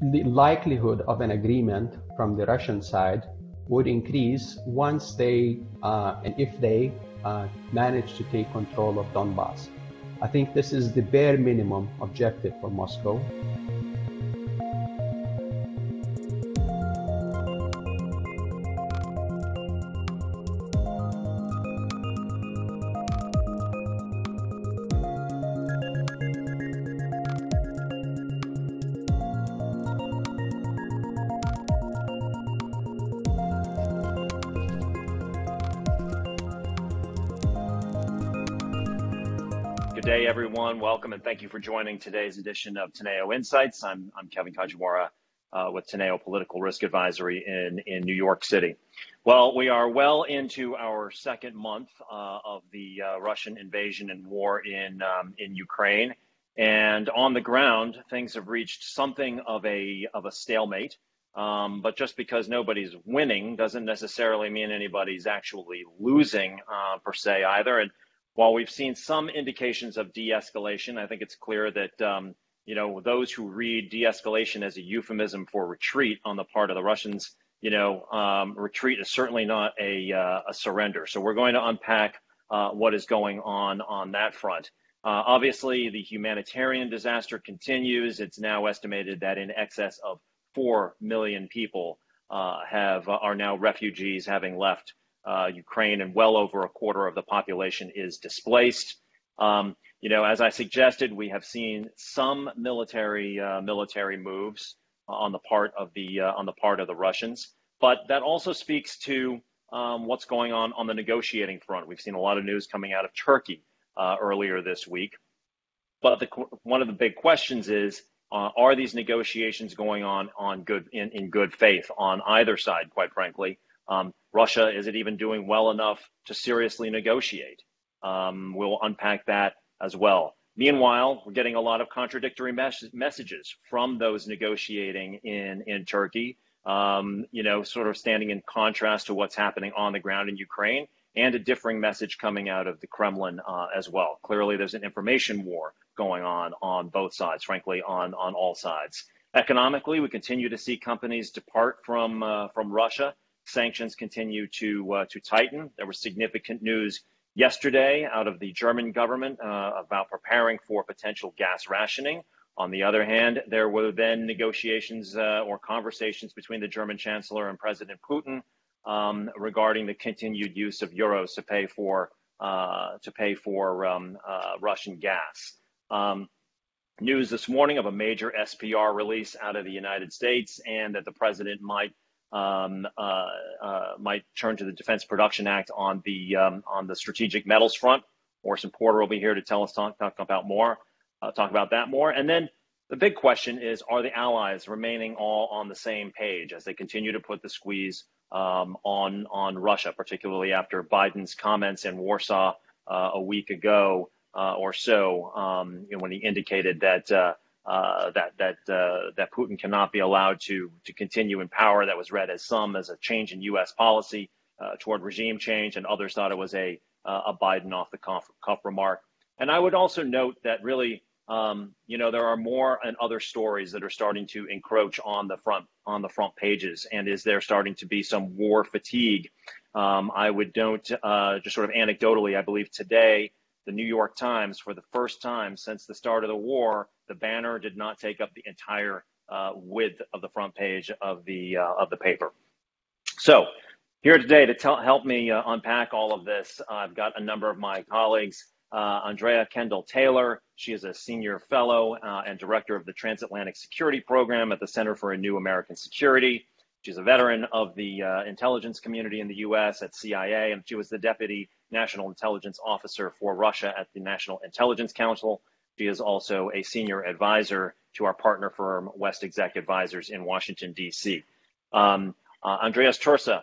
the likelihood of an agreement from the Russian side would increase once they and if they manage to take control of Donbass. I think this is the bare minimum objective for Moscow. Good day, everyone. Welcome and thank you for joining today's edition of Teneo Insights. I'm Kevin Kajiwara with Teneo Political Risk Advisory in New York City. Well, we are well into our second month of the Russian invasion and war in Ukraine, and on the ground things have reached something of a stalemate. But just because nobody's winning doesn't necessarily mean anybody's actually losing per se either. And while we've seen some indications of de-escalation, I think it's clear that those who read de-escalation as a euphemism for retreat on the part of the Russians, retreat is certainly not a surrender. So we're going to unpack what is going on that front. Obviously, the humanitarian disaster continues. It's now estimated that in excess of 4 million people are now refugees, having left Ukraine, and well over a quarter of the population is displaced. As I suggested, we have seen some military moves on the part of the Russians, but that also speaks to what's going on the negotiating front. We've seen a lot of news coming out of Turkey earlier this week, but one of the big questions is, are these negotiations going on in good faith on either side? Quite frankly. Russia, is it even doing well enough to seriously negotiate? We'll unpack that as well. Meanwhile, we're getting a lot of contradictory messages from those negotiating in Turkey, sort of standing in contrast to what's happening on the ground in Ukraine, and a differing message coming out of the Kremlin as well. Clearly, there's an information war going on both sides, frankly, on all sides. Economically, we continue to see companies depart from Russia. Sanctions continue to tighten. There was significant news yesterday out of the German government about preparing for potential gas rationing. On the other hand, there were then negotiations or conversations between the German Chancellor and President Putin regarding the continued use of euros to pay for Russian gas. News this morning of a major SPR release out of the United States, and that the president might turn to the Defense Production Act on the strategic metals front. Orson Porter will be here to tell us talk about that more. And then the big question is, are the allies remaining all on the same page as they continue to put the squeeze on Russia, particularly after Biden's comments in Warsaw a week ago or so, when he indicated that Putin cannot be allowed to continue in power. That was read as a change in U.S. policy toward regime change, and others thought it was a Biden off the cuff remark. And I would also note that really, there are more and other stories that are starting to encroach on the front pages, and is there starting to be some war fatigue? I would note, just sort of anecdotally, I believe today, the New York Times, for the first time since the start of the war, the banner did not take up the entire width of the front page of the paper. So here today to help me unpack all of this, I've got a number of my colleagues. Andrea Kendall-Taylor, she is a senior fellow and director of the Transatlantic Security Program at the Center for a New American Security. She's a veteran of the intelligence community in the U.S. at CIA, and she was the Deputy National Intelligence Officer for Russia at the National Intelligence Council. She is also a senior advisor to our partner firm, WestExec Advisors in Washington, D.C. Andrius Tursa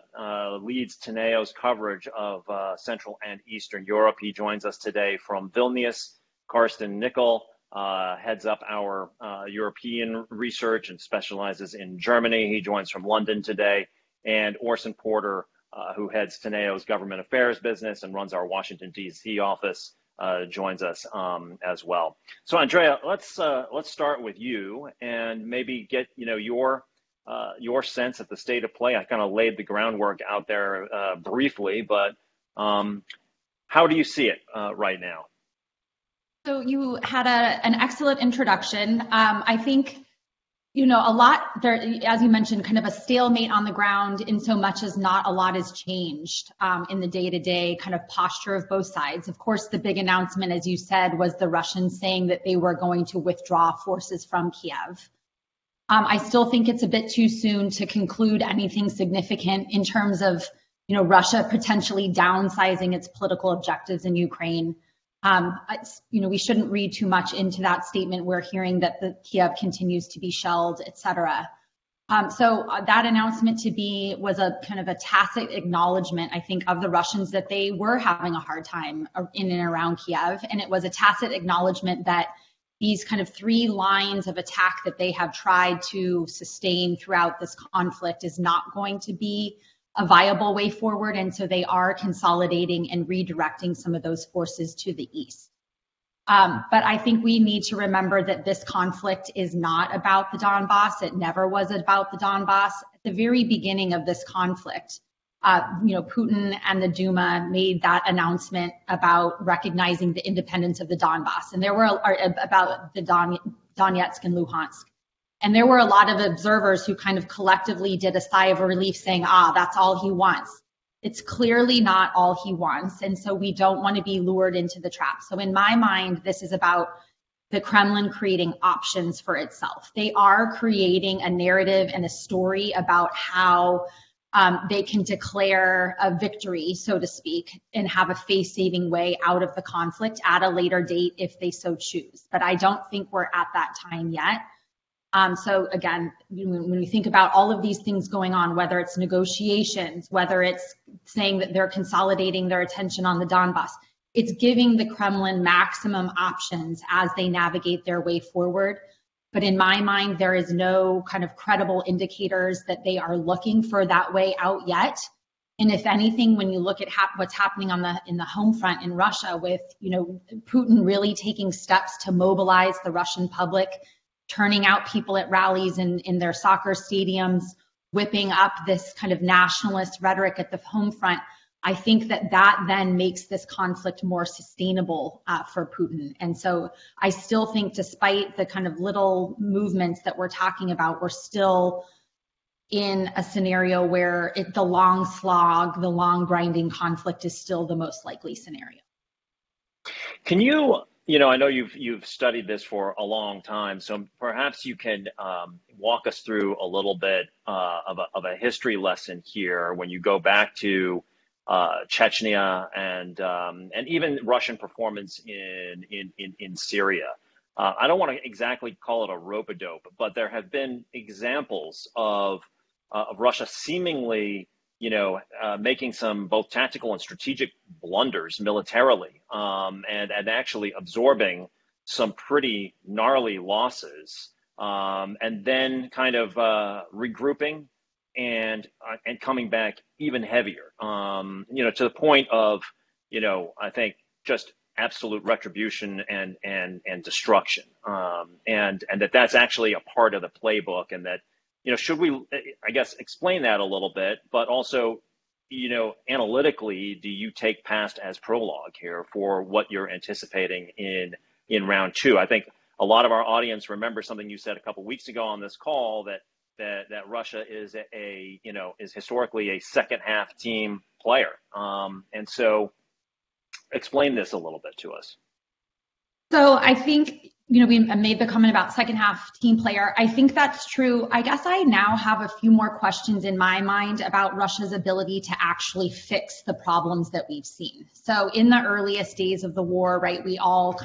leads Teneo's coverage of Central and Eastern Europe. He joins us today from Vilnius. Carsten Nickel heads up our European research and specializes in Germany. He joins from London today. And Orson Porter, who heads Teneo's government affairs business and runs our Washington, D.C. office, joins us as well. So Andrea, let's start with you and maybe get your sense of the state of play. I kind of laid the groundwork out there briefly, but how do you see it right now? So you had an excellent introduction. I think, a lot there, as you mentioned, kind of a stalemate on the ground in so much as not a lot has changed in the day-to-day kind of posture of both sides. Of course, the big announcement, as you said, was the Russians saying that they were going to withdraw forces from Kiev. I still think it's a bit too soon to conclude anything significant in terms of, Russia potentially downsizing its political objectives in Ukraine. We shouldn't read too much into that statement. We're hearing that the Kiev continues to be shelled, et cetera. So that announcement was a kind of a tacit acknowledgement, I think, of the Russians that they were having a hard time in and around Kiev. And it was a tacit acknowledgement that these kind of 3 lines of attack that they have tried to sustain throughout this conflict is not going to be a viable way forward. And so they are consolidating and redirecting some of those forces to the east. But I think we need to remember that this conflict is not about the Donbass. It never was about the Donbass. At the very beginning of this conflict, Putin and the Duma made that announcement about recognizing the independence of the Donbass. And there were about the Donetsk and Luhansk. And there were a lot of observers who kind of collectively did a sigh of relief saying, that's all he wants. It's clearly not all he wants. And so we don't want to be lured into the trap. So in my mind, this is about the Kremlin creating options for itself. They are creating a narrative and a story about how they can declare a victory, so to speak, and have a face-saving way out of the conflict at a later date if they so choose. But I don't think we're at that time yet. So again, when we think about all of these things going on, whether it's negotiations, whether it's saying that they're consolidating their attention on the Donbass, it's giving the Kremlin maximum options as they navigate their way forward. But in my mind, there is no kind of credible indicators that they are looking for that way out yet. And if anything, when you look at what's happening in the home front in Russia with, Putin really taking steps to mobilize the Russian public, turning out people at rallies in their soccer stadiums, whipping up this kind of nationalist rhetoric at the home front, I think that then makes this conflict more sustainable for Putin. And so I still think, despite the kind of little movements that we're talking about, we're still in a scenario where the long slog, the long grinding conflict is still the most likely scenario. Can you, I know you've studied this for a long time, so perhaps you can walk us through a little bit of a history lesson here when you go back to Chechnya and even Russian performance in Syria. I don't want to exactly call it a rope-a-dope, but there have been examples of Russia seemingly, making some both tactical and strategic blunders militarily, and actually absorbing some pretty gnarly losses, and then kind of regrouping and coming back even heavier, to the point of, I think just absolute retribution and destruction, and that's actually a part of the playbook, and that, should we, I guess, explain that a little bit, but also, analytically, do you take past as prologue here for what you're anticipating in round 2? I think a lot of our audience remember something you said a couple weeks ago on this call, that Russia is is historically a second half team player. And so explain this a little bit to us. So I think, we made the comment about second half team player. I think that's true. I guess I now have a few more questions in my mind about Russia's ability to actually fix the problems that we've seen. So in the earliest days of the war, right, we all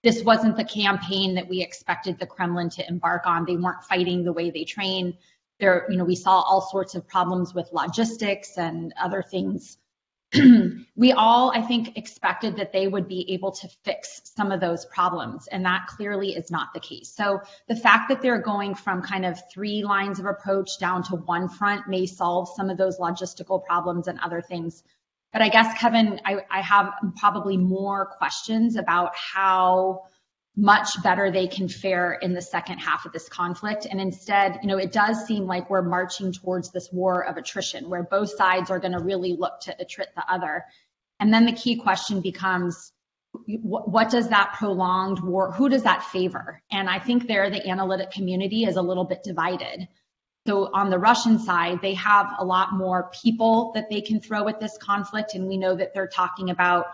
this wasn't the campaign that we expected the Kremlin to embark on. They weren't fighting the way they train. We saw all sorts of problems with logistics and other things. We all, I think, expected that they would be able to fix some of those problems, and that clearly is not the case. So the fact that they're going from kind of 3 lines of approach down to 1 front may solve some of those logistical problems and other things. But I guess, Kevin, I have probably more questions about how much better they can fare in the second half of this conflict. And instead, it does seem like we're marching towards this war of attrition where both sides are going to really look to attrit the other. And then the key question becomes, what does that prolonged war, who does that favor? And I think there the analytic community is a little bit divided. So on the Russian side, they have a lot more people that they can throw at this conflict. And we know that they're talking about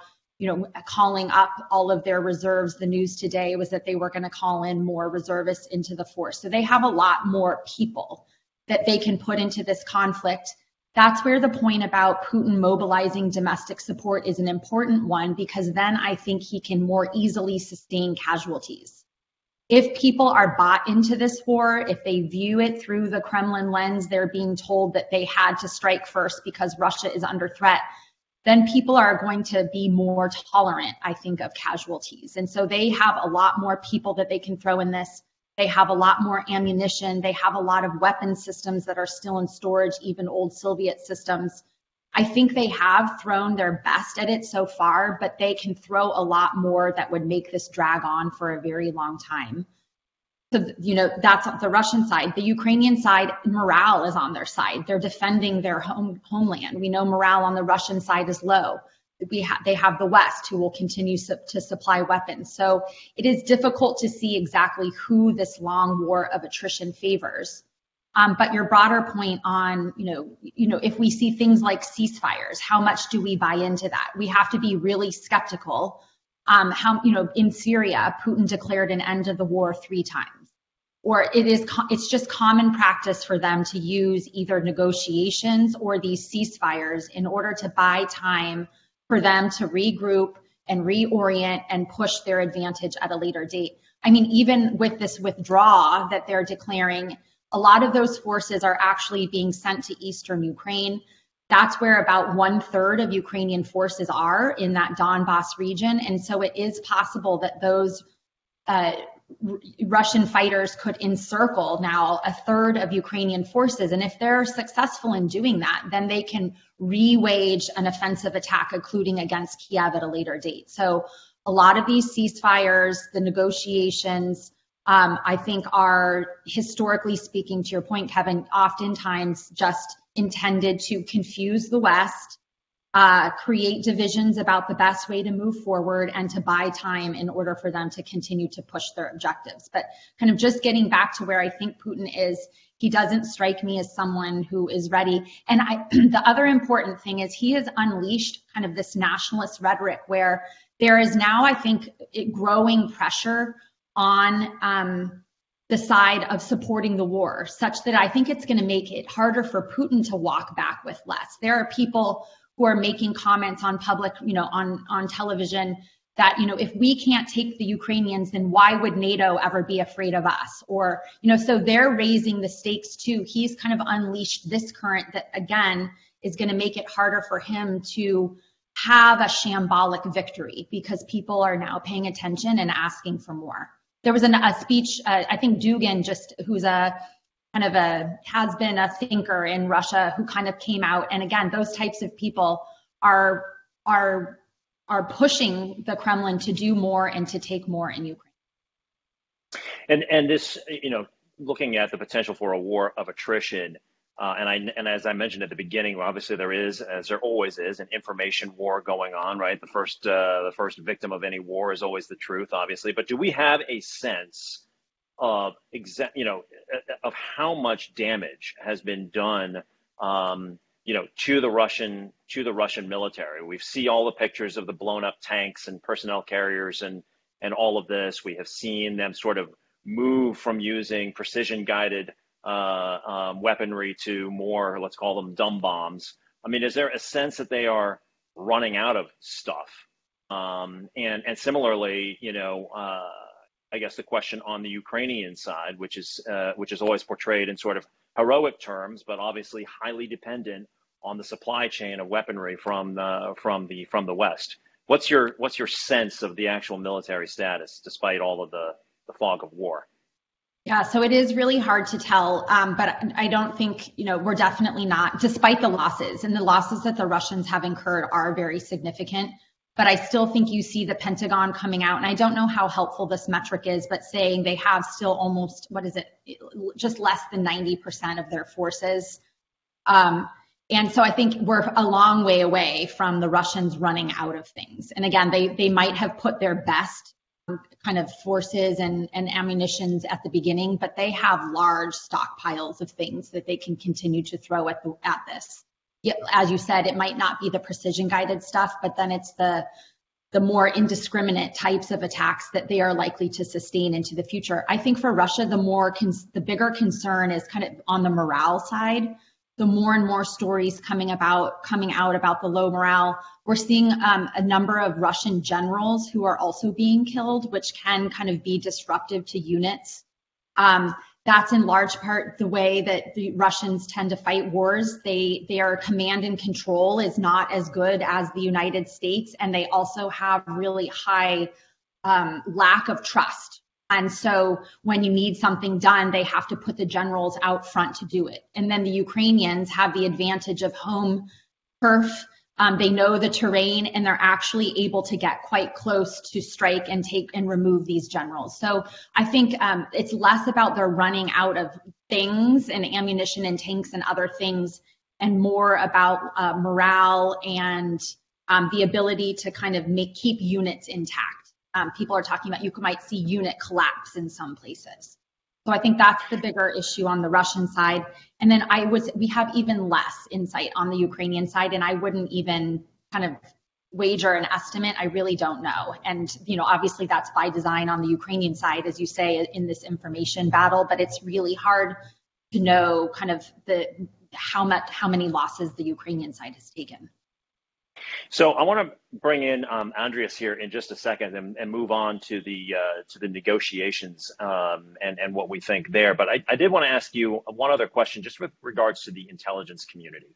calling up all of their reserves. The news today was that they were going to call in more reservists into the force. So they have a lot more people that they can put into this conflict. That's where the point about Putin mobilizing domestic support is an important one, because then I think he can more easily sustain casualties. If people are bought into this war, if they view it through the Kremlin lens, they're being told that they had to strike first because Russia is under threat, then people are going to be more tolerant, I think, of casualties. And so they have a lot more people that they can throw in this. They have a lot more ammunition. They have a lot of weapon systems that are still in storage, even old Soviet systems. I think they have thrown their best at it so far, but they can throw a lot more that would make this drag on for a very long time. So, that's the Russian side. The Ukrainian side, morale is on their side. They're defending their homeland. We know morale on the Russian side is low. They have the West who will continue to supply weapons. So it is difficult to see exactly who this long war of attrition favors. But your broader point on, if we see things like ceasefires, how much do we buy into that? We have to be really skeptical. In Syria, Putin declared an end of the war 3 times. Or it's just common practice for them to use either negotiations or these ceasefires in order to buy time for them to regroup and reorient and push their advantage at a later date. I mean, even with this withdrawal that they're declaring, a lot of those forces are actually being sent to eastern Ukraine. That's where about 1/3 of Ukrainian forces are, in that Donbass region. And so it is possible that those Russian fighters could encircle now 1/3 of Ukrainian forces. And if they're successful in doing that, then they can re-wage an offensive attack, including against Kiev at a later date. So a lot of these ceasefires, the negotiations, I think are, historically speaking, to your point, Kevin, oftentimes just intended to confuse the West, create divisions about the best way to move forward, and to buy time in order for them to continue to push their objectives. But kind of just getting back to where I think Putin is, he doesn't strike me as someone who is ready. And the other important thing is he has unleashed kind of this nationalist rhetoric where there is now, I think, growing pressure on the side of supporting the war, such that I think it's going to make it harder for Putin to walk back with less. There are people who are making comments on public, on television that, if we can't take the Ukrainians, then why would NATO ever be afraid of us? Or, so they're raising the stakes too. He's kind of unleashed this current that, again, is going to make it harder for him to have a shambolic victory, because people are now paying attention and asking for more. There was a speech, I think Dugin, who's has been a thinker in Russia, who kind of came out. And again, those types of people are pushing the Kremlin to do more and to take more in Ukraine. And this, looking at the potential for a war of attrition, and as I mentioned at the beginning, obviously there is, as there always is, an information war going on, right? The first victim of any war is always the truth, obviously. But do we have a sense of of how much damage has been done, to the Russian military? We see all the pictures of the blown up tanks and personnel carriers and all of this. We have seen them sort of move from using precision guided weaponry to more, let's call them dumb bombs. I mean, is there a sense that they are running out of stuff? And similarly, I guess the question on the Ukrainian side, which is always portrayed in sort of heroic terms, but obviously highly dependent on the supply chain of weaponry from the West. What's your sense of the actual military status, despite all of the fog of war? Yeah, so it is really hard to tell, but I don't think, we're definitely not, despite the losses, and the losses that the Russians have incurred are very significant. But I still think you see the Pentagon coming out, and I don't know how helpful this metric is, but saying they have still almost, just less than 90% of their forces. And so I think we're a long way away from the Russians running out of things. And again, they might have put their best kind of forces and ammunitions at the beginning, but they have large stockpiles of things that they can continue to throw at this. As you said, it might not be the precision guided stuff, but then it's the more indiscriminate types of attacks that they are likely to sustain into the future. I think for Russia, the bigger concern is kind of on the morale side. The more and more stories coming out about the low morale. We're seeing a number of Russian generals who are also being killed, which can kind of be disruptive to units. That's in large part the way that the Russians tend to fight wars. Their command and control is not as good as the United States, and they also have really high lack of trust. And so when you need something done, they have to put the generals out front to do it. And then the Ukrainians have the advantage of home turf. They know the terrain, and they're actually able to get quite close to strike and take and remove these generals. So I think it's less about their running out of things and ammunition and tanks and other things, and more about morale and the ability to kind of keep units intact. People are talking about you might see unit collapse in some places. So I think that's the bigger issue on the Russian side. And then we have even less insight on the Ukrainian side, and I wouldn't even kind of wager an estimate. I really don't know. And, obviously that's by design on the Ukrainian side, as you say, in this information battle, but it's really hard to know kind of how many losses the Ukrainian side has taken. So I want to bring in Andrius here in just a second and move on to the negotiations and what we think there. But I did want to ask you one other question, just with regards to the intelligence community,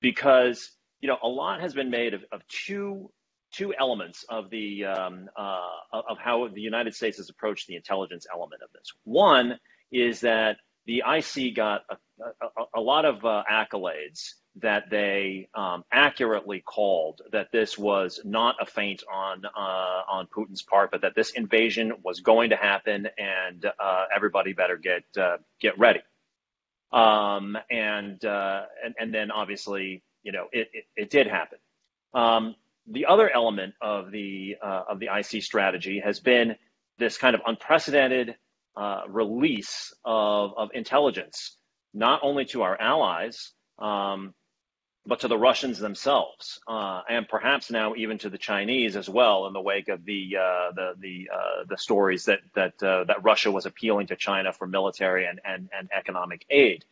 because a lot has been made of two elements of the of how the United States has approached the intelligence element of this. One is that the IC got a lot of accolades, that they accurately called that this was not a feint on Putin's part, but that this invasion was going to happen, and everybody better get ready. And then obviously, it did happen. The other element of the IC strategy has been this kind of unprecedented release of intelligence, not only to our allies, but to the Russians themselves, and perhaps now even to the Chinese as well, in the wake of the stories that Russia was appealing to China for military and economic aid.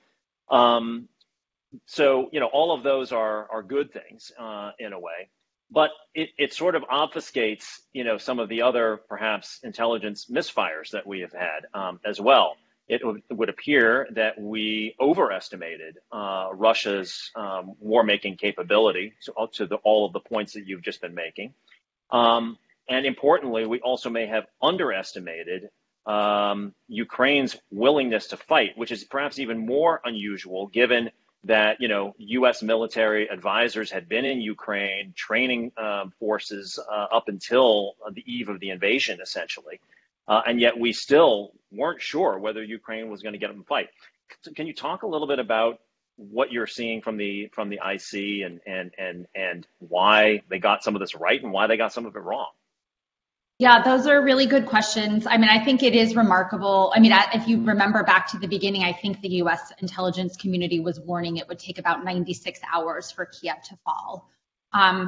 So all of those are good things in a way, but it sort of obfuscates some of the other perhaps intelligence misfires that we have had as well. It would appear that we overestimated Russia's war-making capability to all of the points that you've just been making. And importantly, we also may have underestimated Ukraine's willingness to fight, which is perhaps even more unusual given that, U.S. military advisors had been in Ukraine training forces up until the eve of the invasion, essentially. And yet we still weren't sure whether Ukraine was going to get up and fight. Can you talk a little bit about what you're seeing from the IC and why they got some of this right and why they got some of it wrong? Yeah, those are really good questions. I mean, I think it is remarkable. I mean, if you remember back to the beginning, I think the U.S. intelligence community was warning it would take about 96 hours for Kiev to fall.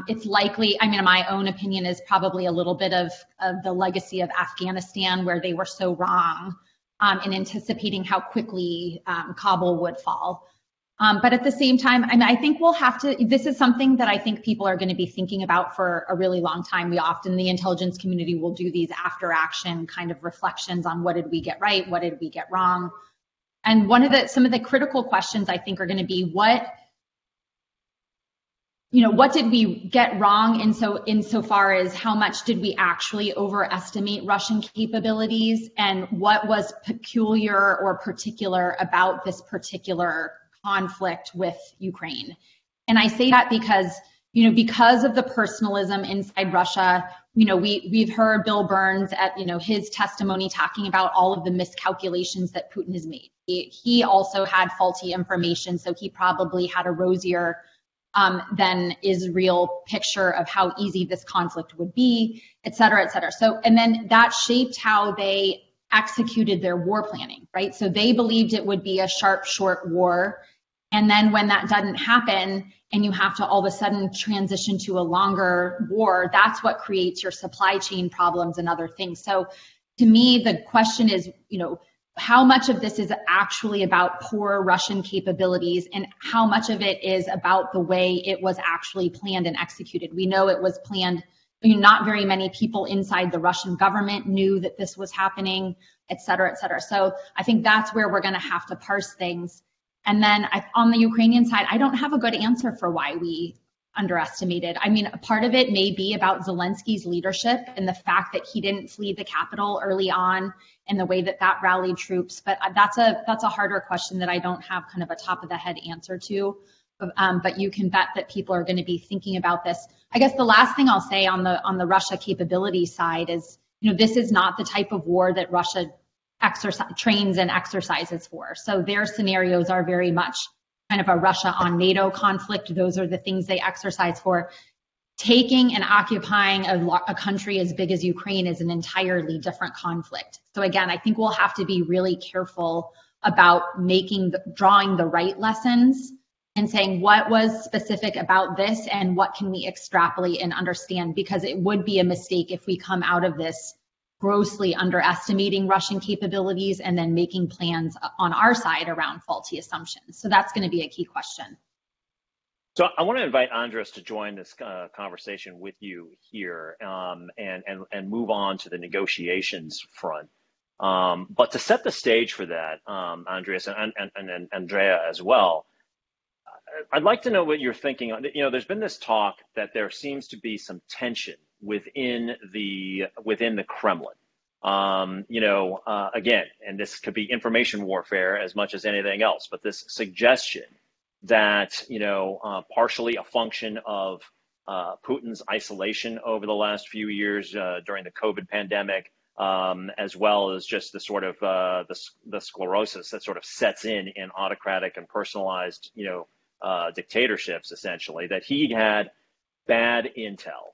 It's likely, I mean, my own opinion is probably a little bit of the legacy of Afghanistan, where they were so wrong in anticipating how quickly Kabul would fall. But at the same time, I mean, I think we'll have to, this is something that I think people are going to be thinking about for a really long time. The intelligence community will do these after action kind of reflections on what did we get right, what did we get wrong. And some of the critical questions I think are going to be what did we get wrong insofar as how much did we actually overestimate Russian capabilities, and what was peculiar or particular about this particular conflict with Ukraine? And I say that because, because of the personalism inside Russia, we've heard Bill Burns at, his testimony talking about all of the miscalculations that Putin has made. He also had faulty information, so he probably had a rosier than Israel picture of how easy this conflict would be, et cetera, et cetera. So, and then that shaped how they executed their war planning, right? So they believed it would be a sharp, short war. And then when that doesn't happen and you have to all of a sudden transition to a longer war, that's what creates your supply chain problems and other things. So to me, the question is, how much of this is actually about poor Russian capabilities and how much of it is about the way it was actually planned and executed? We know it was planned. Not very many people inside the Russian government knew that this was happening, et cetera, et cetera. So I think that's where we're going to have to parse things. And then on the Ukrainian side, I don't have a good answer for why we underestimated. I mean, a part of it may be about Zelensky's leadership and the fact that he didn't flee the capital early on and the way that rallied troops. But that's a harder question that I don't have kind of a top of the head answer to. But you can bet that people are going to be thinking about this. I guess the last thing I'll say on the Russia capability side is, this is not the type of war that Russia trains and exercises for. So their scenarios are very much kind of a Russia on NATO conflict. Those are the things they exercise for. Taking and occupying a country as big as Ukraine is an entirely different conflict. So again, I think we'll have to be really careful about drawing the right lessons and saying what was specific about this and what can we extrapolate and understand, because it would be a mistake if we come out of this grossly underestimating Russian capabilities and then making plans on our side around faulty assumptions. So that's going to be a key question. So I want to invite Andrius to join this conversation with you here and move on to the negotiations front. But to set the stage for that, Andrius and Andrea as well, I'd like to know what you're thinking on. There's been this talk that there seems to be some tension within the Kremlin. Again, and this could be information warfare as much as anything else, but this suggestion that, partially a function of Putin's isolation over the last few years during the COVID pandemic, as well as just the sort of the sclerosis that sort of sets in autocratic and personalized, dictatorships, essentially, that he had bad intel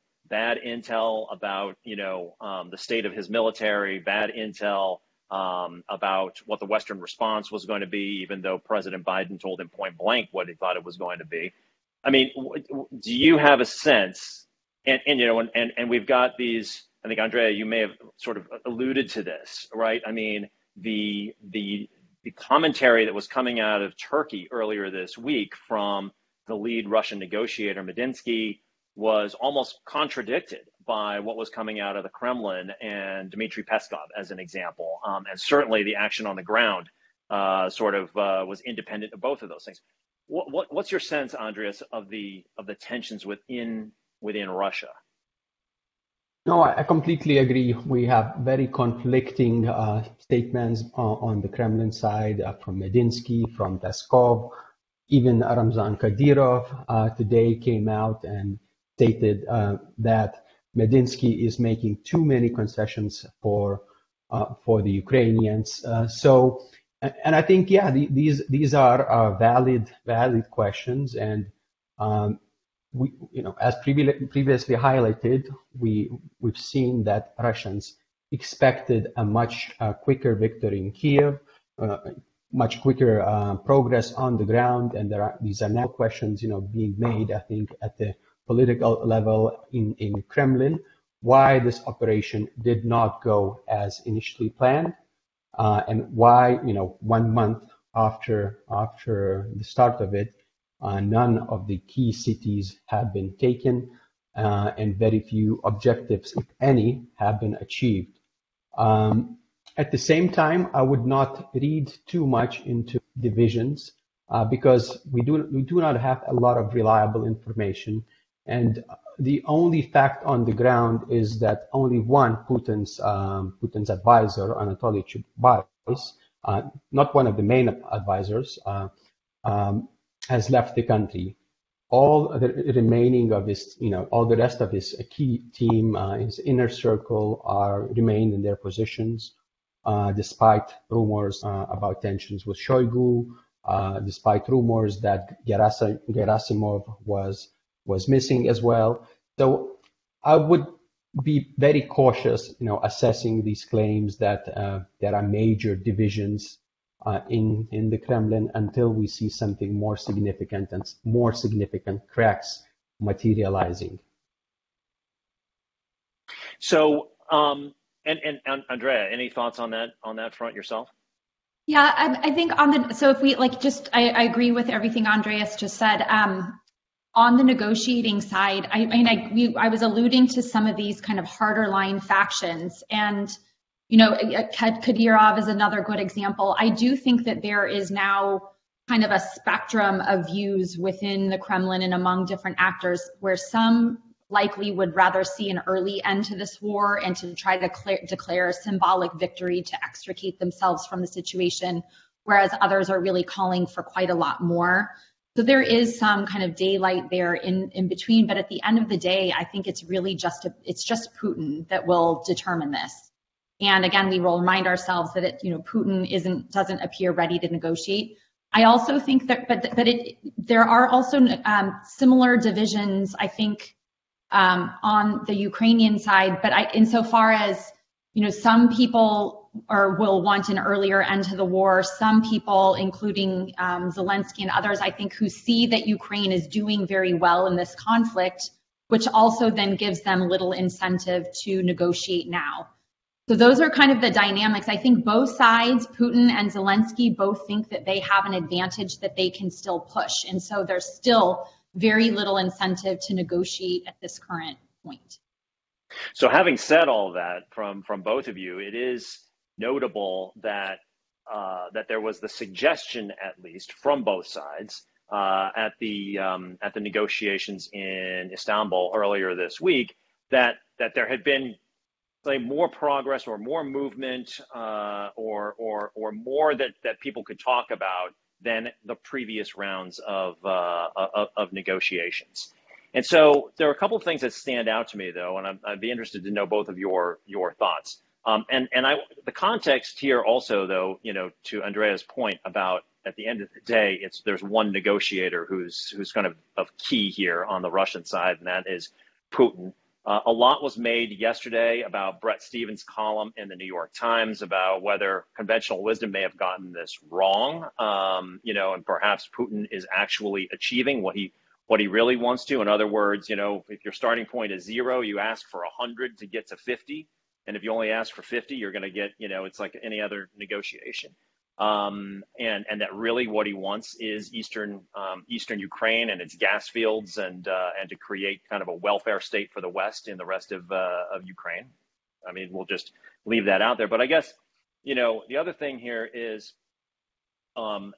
about, the state of his military, bad intel about what the Western response was going to be, even though President Biden told him point blank what he thought it was going to be. I mean, do you have a sense, and we've got these, I think, Andrea, you may have sort of alluded to this, right? I mean, the commentary that was coming out of Turkey earlier this week from the lead Russian negotiator, Medinsky, was almost contradicted by what was coming out of the Kremlin and Dmitry Peskov, as an example. And certainly the action on the ground was independent of both of those things. What's your sense, Andrius, of the tensions within Russia? No, I completely agree. We have very conflicting statements on the Kremlin side from Medinsky, from Peskov. Even Ramzan Kadyrov today came out and stated that Medinsky is making too many concessions for the Ukrainians. And I think, these are valid questions, and we, as previously highlighted, we've seen that Russians expected a much quicker victory in Kiev, much quicker progress on the ground, and these are now questions, being made, I think, at the political level in Kremlin, why this operation did not go as initially planned, and why, 1 month after the start of it, none of the key cities have been taken, and very few objectives, if any, have been achieved. At the same time, I would not read too much into divisions because we do not have a lot of reliable information, and the only fact on the ground is that only one Putin's advisor, Anatoly Chubais, not one of the main advisors, has left the country. All the remaining of his, all the rest of his key team, his inner circle, remain in their positions, despite rumors about tensions with Shoigu, despite rumors that Gerasimov was missing as well. So I would be very cautious, assessing these claims that there are major divisions in the Kremlin until we see something more significant and more significant cracks materializing. So, and Andrea, any thoughts on that front yourself? Yeah, I think so if we I agree with everything Andreas just said. On the negotiating side, I was alluding to some of these kind of harder line factions, and Kadyrov is another good example. I do think that there is now kind of a spectrum of views within the Kremlin and among different actors, where some likely would rather see an early end to this war and to try to declare a symbolic victory to extricate themselves from the situation, whereas others are really calling for quite a lot more. So there is some kind of daylight there in between, but at the end of the day, I think it's really just Putin that will determine this. And again, we will remind ourselves that Putin doesn't appear ready to negotiate. I also think that, there are also similar divisions, I think, on the Ukrainian side. But insofar as some people will want an earlier end to the war. Some people, including Zelensky and others, I think, who see that Ukraine is doing very well in this conflict, which also then gives them little incentive to negotiate now. So those are kind of the dynamics. I think both sides, Putin and Zelensky, both think that they have an advantage that they can still push. And so there's still very little incentive to negotiate at this current point. So having said all that from both of you, it is notable that there was the suggestion, at least from both sides, at the negotiations in Istanbul earlier this week, that there had been, say, more progress or more movement or more that people could talk about than the previous rounds of negotiations. And so there are a couple of things that stand out to me, though, and I'd be interested to know both of your thoughts. The context here also, though, to Andrea's point about at the end of the day, there's one negotiator who's kind of key here on the Russian side, and that is Putin. A lot was made yesterday about Bret Stephens' column in the New York Times about whether conventional wisdom may have gotten this wrong, and perhaps Putin is actually achieving what he really wants to. In other words, if your starting point is 0, you ask for 100 to get to 50. And if you only ask for 50, you're going to get, it's like any other negotiation. And that really what he wants is Eastern Ukraine and its gas fields and to create kind of a welfare state for the West in the rest of Ukraine. I mean, we'll just leave that out there. But I guess, the other thing here is one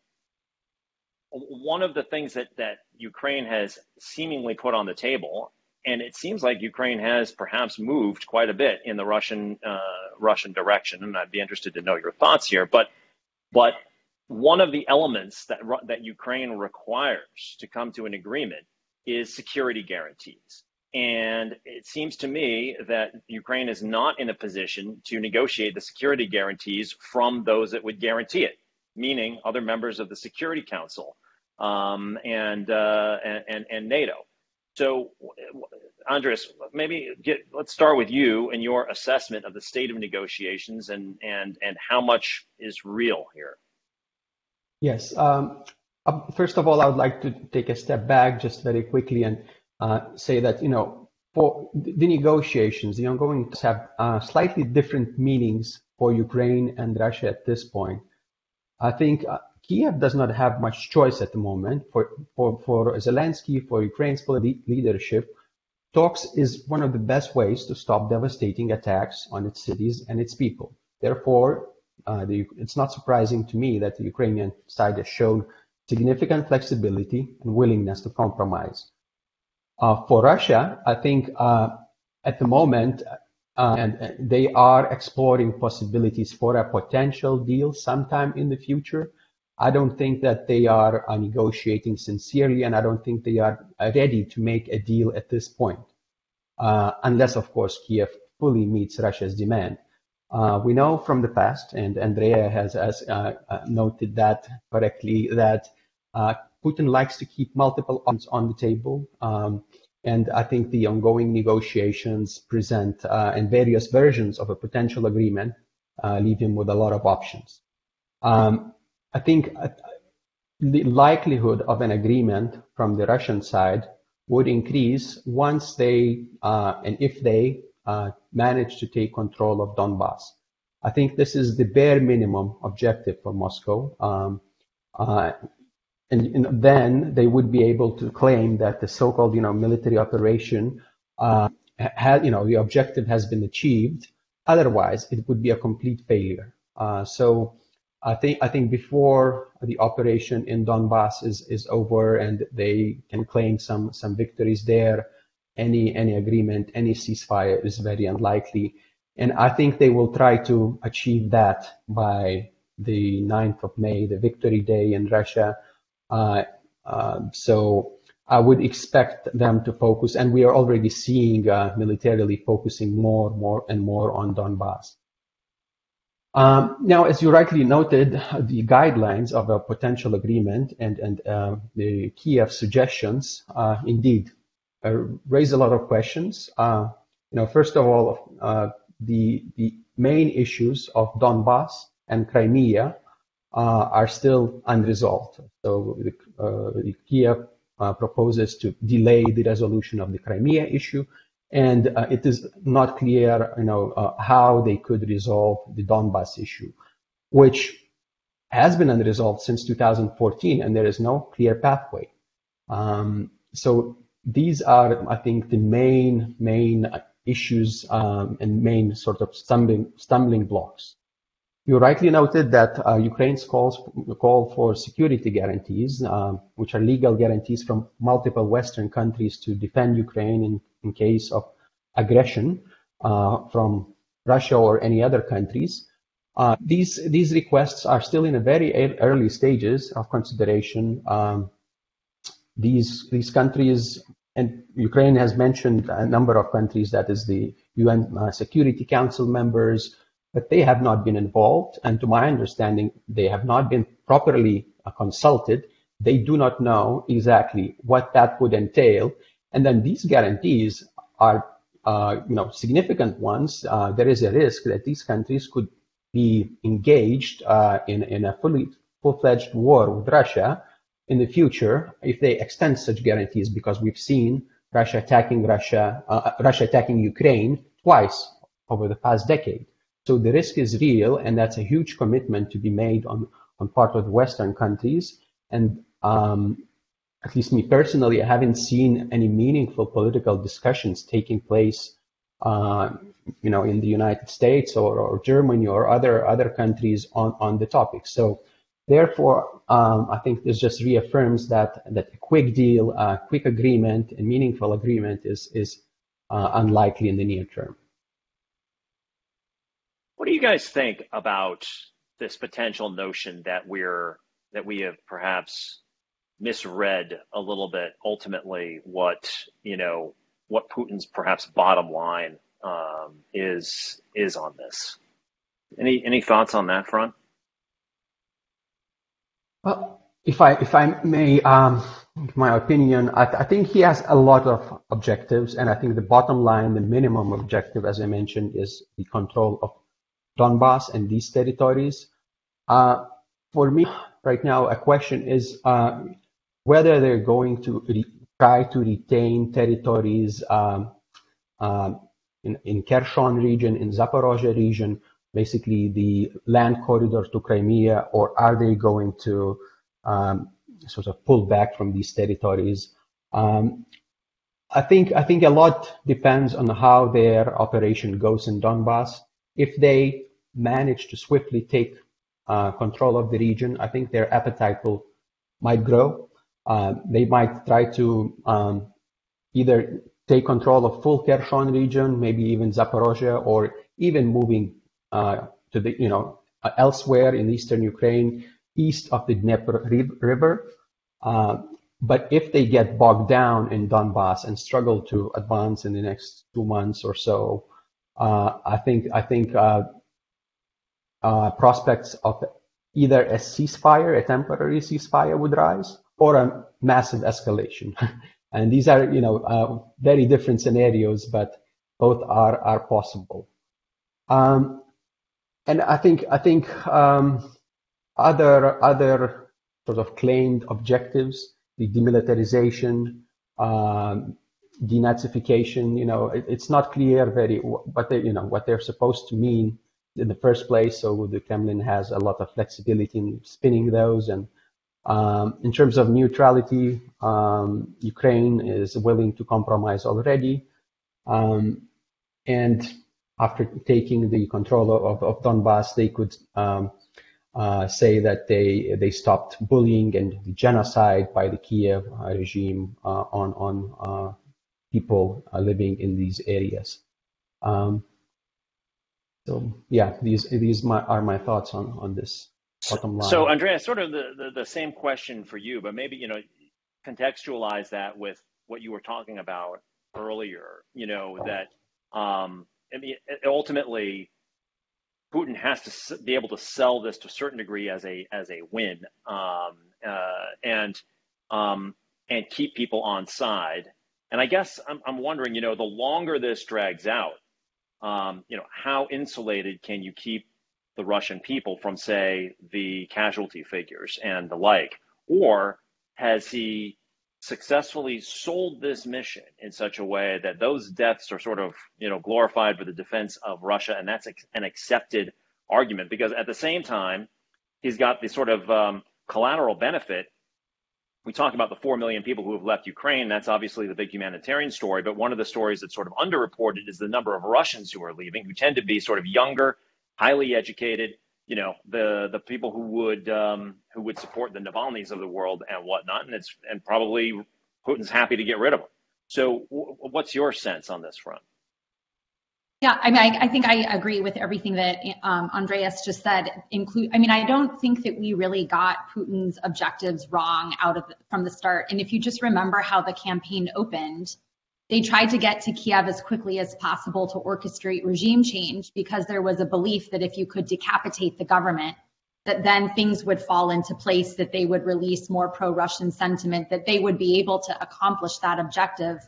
of the things that Ukraine has seemingly put on the table, and it seems like Ukraine has perhaps moved quite a bit in the Russian direction, and I'd be interested to know your thoughts here. But one of the elements that Ukraine requires to come to an agreement is security guarantees. And it seems to me that Ukraine is not in a position to negotiate the security guarantees from those that would guarantee it, meaning other members of the Security Council and NATO. So, Andrius, let's start with you and your assessment of the state of negotiations and how much is real here. Yes. First of all, I would like to take a step back just very quickly and say that, for the negotiations, the ongoing have slightly different meanings for Ukraine and Russia at this point. I think Kiev does not have much choice at the moment. For Zelensky, for Ukraine's leadership, talks is one of the best ways to stop devastating attacks on its cities and its people. Therefore, it's not surprising to me that the Ukrainian side has shown significant flexibility, and willingness to compromise. For Russia, I think at the moment, and they are exploring possibilities for a potential deal sometime in the future. I don't think that they are negotiating sincerely, and I don't think they are ready to make a deal at this point, unless, of course, Kiev fully meets Russia's demand. We know from the past, and Andrea has noted that correctly, that Putin likes to keep multiple options on the table. And I think the ongoing negotiations present and various versions of a potential agreement leave him with a lot of options. I think the likelihood of an agreement from the Russian side would increase once they and if they manage to take control of Donbass. I think this is the bare minimum objective for Moscow. And then they would be able to claim that the so-called, military operation, the objective has been achieved. Otherwise, it would be a complete failure. So I think before the operation in Donbass is over and they can claim some victories there, any agreement, any ceasefire is very unlikely. And I think they will try to achieve that by the 9th of May, the Victory Day in Russia. So I would expect them to focus, and we are already seeing militarily focusing more and more on Donbass. Now, as you rightly noted, the guidelines of a potential agreement and the Kiev suggestions indeed raise a lot of questions. First of all, the main issues of Donbass and Crimea are still unresolved. So the Kiev proposes to delay the resolution of the Crimea issue, and it is not clear, how they could resolve the Donbass issue, which has been unresolved since 2014, and there is no clear pathway. So these are, I think, the main issues and main sort of stumbling blocks. You rightly noted that Ukraine's call for security guarantees, which are legal guarantees from multiple Western countries to defend Ukraine in case of aggression from Russia or any other countries. These requests are still in a very early stages of consideration. These countries, and Ukraine has mentioned a number of countries, that is the UN Security Council members, but they have not been involved, and to my understanding, they have not been properly consulted. They do not know exactly what that would entail, and then these guarantees are, significant ones. There is a risk that these countries could be engaged in a full-fledged war with Russia in the future if they extend such guarantees, because we've seen Russia attacking Ukraine twice over the past decade. So the risk is real, and that's a huge commitment to be made on part of the Western countries. And at least me personally, I haven't seen any meaningful political discussions taking place, in the United States or Germany or other countries on the topic. So therefore, I think this just reaffirms that a quick deal, a quick agreement, a meaningful agreement is unlikely in the near term. What do you guys think about this potential notion that we have perhaps misread a little bit ultimately what Putin's perhaps bottom line is on this? Any thoughts on that front? Well, if I may, my opinion, I think he has a lot of objectives, and I think the bottom line, the minimum objective, as I mentioned, is the control of Donbass and these territories. For me, right now, a question is whether they're going to try to retain territories in Kherson region, in Zaporozhye region, basically the land corridor to Crimea, or are they going to sort of pull back from these territories? I think a lot depends on how their operation goes in Donbass. If they manage to swiftly take control of the region, I think their appetite will might grow. They might try to either take control of full Kherson region, maybe even Zaporozhye, or even moving to the elsewhere in eastern Ukraine, east of the Dnieper River. But if they get bogged down in Donbass and struggle to advance in the next 2 months or so, I think prospects of either a ceasefire, a temporary ceasefire, would rise, or a massive escalation. And these are, very different scenarios, but both are possible. And I think other sort of claimed objectives, the demilitarization, denazification, it's not clear what they're supposed to mean in the first place. So the Kremlin has a lot of flexibility in spinning those. And in terms of neutrality, Ukraine is willing to compromise already. And after taking the control of Donbass, they could say that they stopped bullying and the genocide by the Kiev regime on people living in these areas. So yeah, these are my thoughts on this bottom line. So Andrea, sort of the same question for you, but maybe contextualize that with what you were talking about earlier. That ultimately Putin has to be able to sell this to a certain degree as a win, and keep people on side. And I guess I'm wondering, the longer this drags out, how insulated can you keep the Russian people from, say, the casualty figures and the like? Or has he successfully sold this mission in such a way that those deaths are sort of, glorified for the defense of Russia, and that's an accepted argument? Because at the same time, he's got the sort of collateral benefit. We talk about the 4 million people who have left Ukraine. That's obviously the big humanitarian story. But one of the stories that's sort of underreported is the number of Russians who are leaving, who tend to be sort of younger, highly educated, the people who would support the Navalny's of the world and whatnot. And probably Putin's happy to get rid of them. So what's your sense on this front? Yeah, I think I agree with everything that Andreas just said. I don't think that we really got Putin's objectives wrong from the start. And if you just remember how the campaign opened, they tried to get to Kiev as quickly as possible to orchestrate regime change, because there was a belief that if you could decapitate the government, that then things would fall into place, that they would release more pro-Russian sentiment, that they would be able to accomplish that objective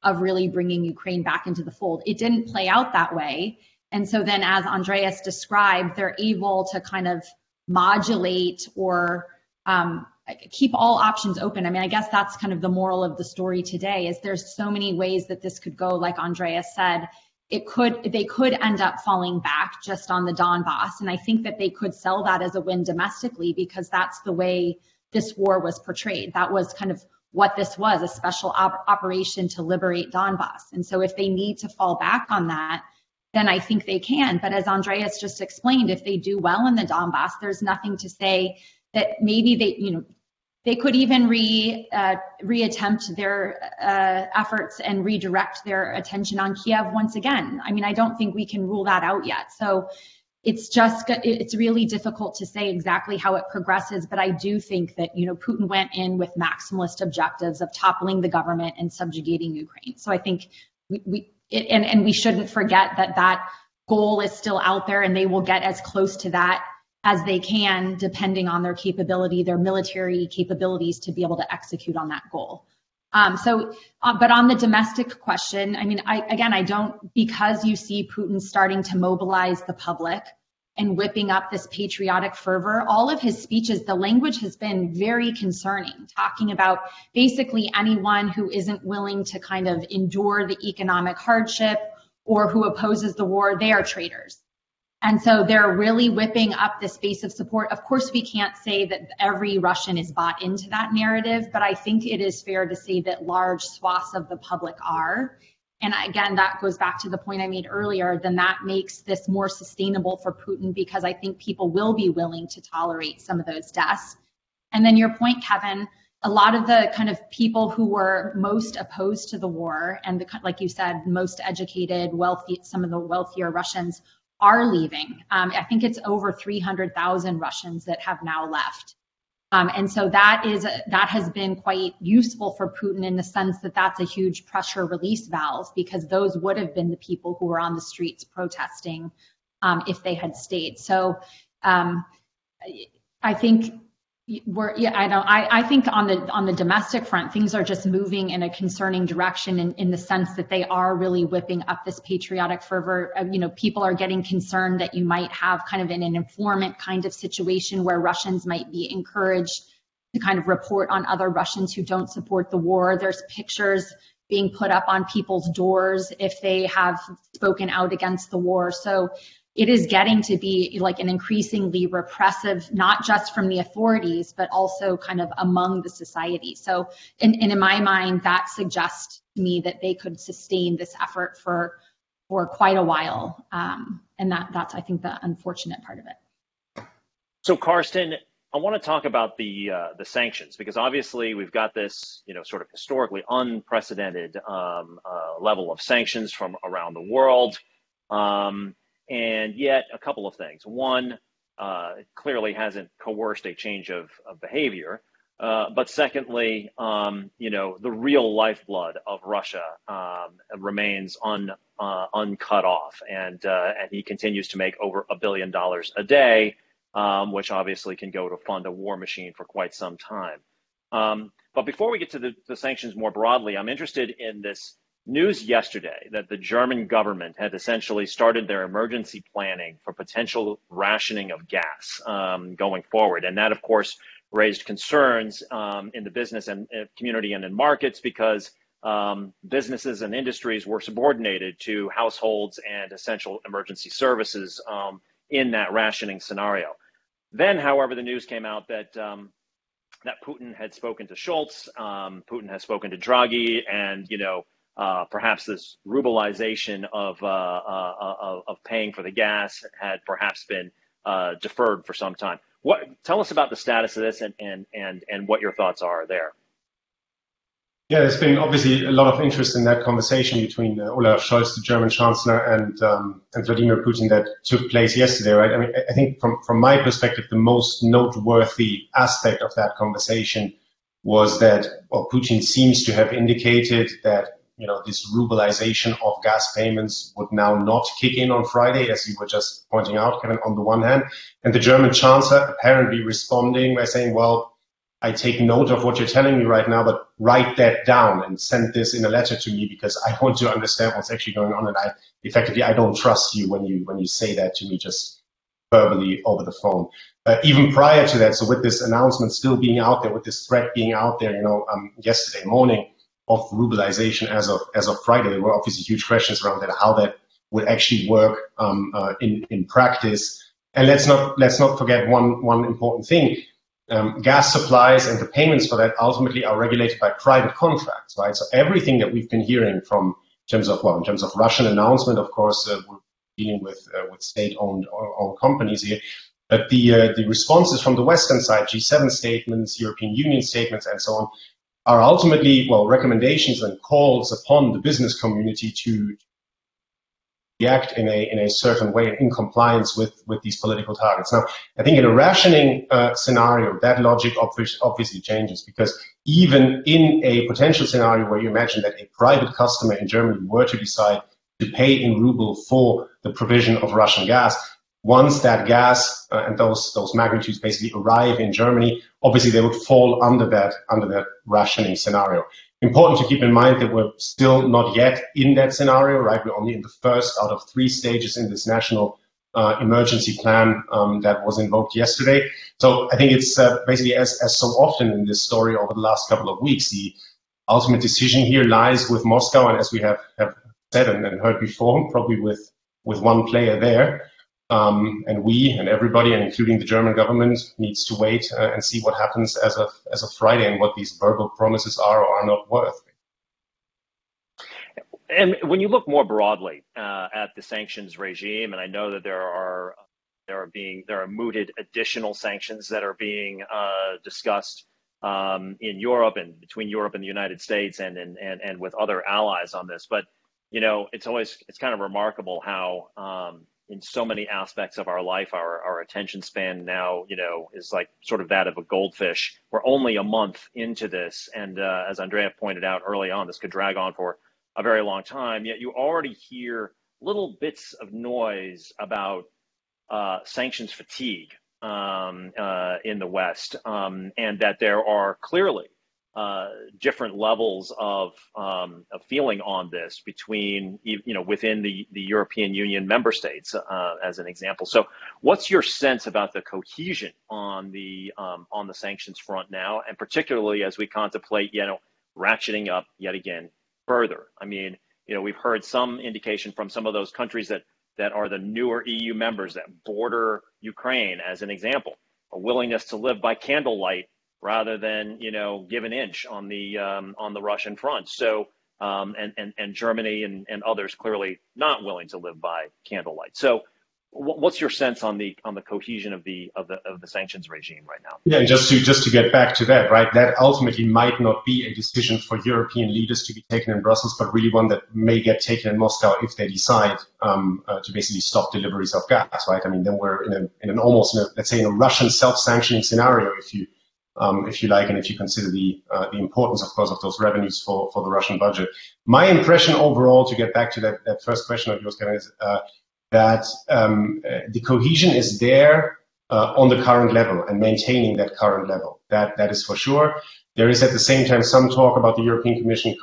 of really bringing Ukraine back into the fold. It didn't play out that way. And so then, as Andreas described, they're able to kind of modulate or keep all options open. I guess that's kind of the moral of the story today, is there's so many ways that this could go. Like Andreas said, they could end up falling back just on the Donbass. And I think that they could sell that as a win domestically, because that's the way this war was portrayed. That was kind of what this was, a special operation to liberate Donbass. And so if they need to fall back on that, then I think they can. But as Andreas just explained, if they do well in the Donbass, there's nothing to say that maybe they could even reattempt their efforts and redirect their attention on Kiev once again. I don't think we can rule that out yet. So it's really difficult to say exactly how it progresses. But I do think that, Putin went in with maximalist objectives of toppling the government and subjugating Ukraine. So I think we shouldn't forget that goal is still out there, and they will get as close to that as they can, depending on their capability, their military capabilities, to be able to execute on that goal. But on the domestic question, I don't, because you see Putin starting to mobilize the public and whipping up this patriotic fervor, all of his speeches, the language has been very concerning, talking about basically anyone who isn't willing to kind of endure the economic hardship or who opposes the war, they are traitors. And so they're really whipping up this base of support. Of course, we can't say that every Russian is bought into that narrative, but I think it is fair to say that large swaths of the public are. And again, that goes back to the point I made earlier, then that makes this more sustainable for Putin, because I think people will be willing to tolerate some of those deaths. And then your point, Kevin, a lot of the kind of people who were most opposed to the war and like you said, most educated, wealthy, some of the wealthier Russians are leaving. I think it's over 300,000 Russians that have now left. And so that has been quite useful for Putin in the sense that that's a huge pressure release valve, because those would have been the people who were on the streets protesting if they had stayed. So I think I think on the domestic front, things are just moving in a concerning direction in the sense that they are really whipping up this patriotic fervor. People are getting concerned that you might have kind of an informant kind of situation where Russians might be encouraged to kind of report on other Russians who don't support the war. There's pictures being put up on people's doors if they have spoken out against the war. So it is getting to be like an increasingly repressive, not just from the authorities, but also kind of among the society. So in my mind, that suggests to me that they could sustain this effort for quite a while. And that's, I think, the unfortunate part of it. So Carsten, I want to talk about the sanctions, because obviously we've got this, sort of historically unprecedented level of sanctions from around the world. And yet a couple of things. One, it clearly hasn't coerced a change of behavior. But secondly, the real lifeblood of Russia remains uncut off. And he continues to make over $1 billion a day, which obviously can go to fund a war machine for quite some time. But before we get to the sanctions more broadly, I'm interested in this news yesterday that the German government had essentially started their emergency planning for potential rationing of gas going forward. And that, of course, raised concerns in the business and community and in markets, because businesses and industries were subordinated to households and essential emergency services in that rationing scenario. Then, however, the news came out that that Putin had spoken to Scholz, Putin has spoken to Draghi, and perhaps this rubleization of paying for the gas had perhaps been deferred for some time. Tell us about the status of this and what your thoughts are there. Yeah, there's been obviously a lot of interest in that conversation between Olaf Scholz, the German Chancellor, and Vladimir Putin that took place yesterday, right? I mean, I think from my perspective, the most noteworthy aspect of that conversation was that Putin seems to have indicated that this rubleization of gas payments would now not kick in on Friday, as you were just pointing out, Kevin, on the one hand. And the German Chancellor apparently responding by saying, well, I take note of what you're telling me right now, but write that down and send this in a letter to me, because I want to understand what's actually going on. And I don't trust you when you say that to me just verbally over the phone. Even prior to that, so with this announcement still being out there, with this threat being out there, yesterday morning, of rubleization as of Friday, there were obviously huge questions around that, how that would actually work in practice. And let's not forget one important thing: gas supplies and the payments for that ultimately are regulated by private contracts, right? So everything that we've been hearing in terms of Russian announcement, of course, we're dealing with state-owned companies here. But the responses from the Western side, G7 statements, European Union statements, and so on, are ultimately, recommendations and calls upon the business community to react in a certain way in compliance with these political targets. Now, I think in a rationing scenario, that logic obviously changes, because even in a potential scenario where you imagine that a private customer in Germany were to decide to pay in ruble for the provision of Russian gas, once that gas and those magnitudes basically arrive in Germany, obviously they would fall under that rationing scenario. Important to keep in mind that we're still not yet in that scenario, right? We're only in the first out of 3 stages in this national emergency plan that was invoked yesterday. So I think it's basically, as so often in this story over the last couple of weeks, the ultimate decision here lies with Moscow, and as we have said and heard before, probably with one player there. And we and everybody, and including the German government, needs to wait and see what happens as of Friday and what these verbal promises are or are not worth. And when you look more broadly at the sanctions regime, and I know that there are There are mooted additional sanctions that are being discussed in Europe and between Europe and the United States and with other allies on this. But it's kind of remarkable how in so many aspects of our life, our attention span now, is like sort of that of a goldfish. We're only a month into this, and as Andrea pointed out early on, this could drag on for a very long time. Yet you already hear little bits of noise about sanctions fatigue in the West, and that there are clearly different levels of feeling on this between, within the European Union member states, as an example. So what's your sense about the cohesion on the sanctions front now, and particularly as we contemplate, ratcheting up yet again further? I mean, we've heard some indication from some of those countries that are the newer EU members that border Ukraine, as an example, a willingness to live by candlelight rather than give an inch on the Russian front. So and Germany and others clearly not willing to live by candlelight. So what's your sense on the cohesion of the sanctions regime right now? Yeah, and just to get back to that, right? That ultimately might not be a decision for European leaders to be taken in Brussels, but really one that may get taken in Moscow if they decide to basically stop deliveries of gas, right? I mean, then we're in an almost, let's say, in a Russian self-sanctioning scenario, if you like, and if you consider the importance, of course, of those revenues for the Russian budget. My impression overall, to get back to that first question of yours, Kevin, is that the cohesion is there on the current level and maintaining that current level. That is for sure. There is at the same time some talk about the European Commission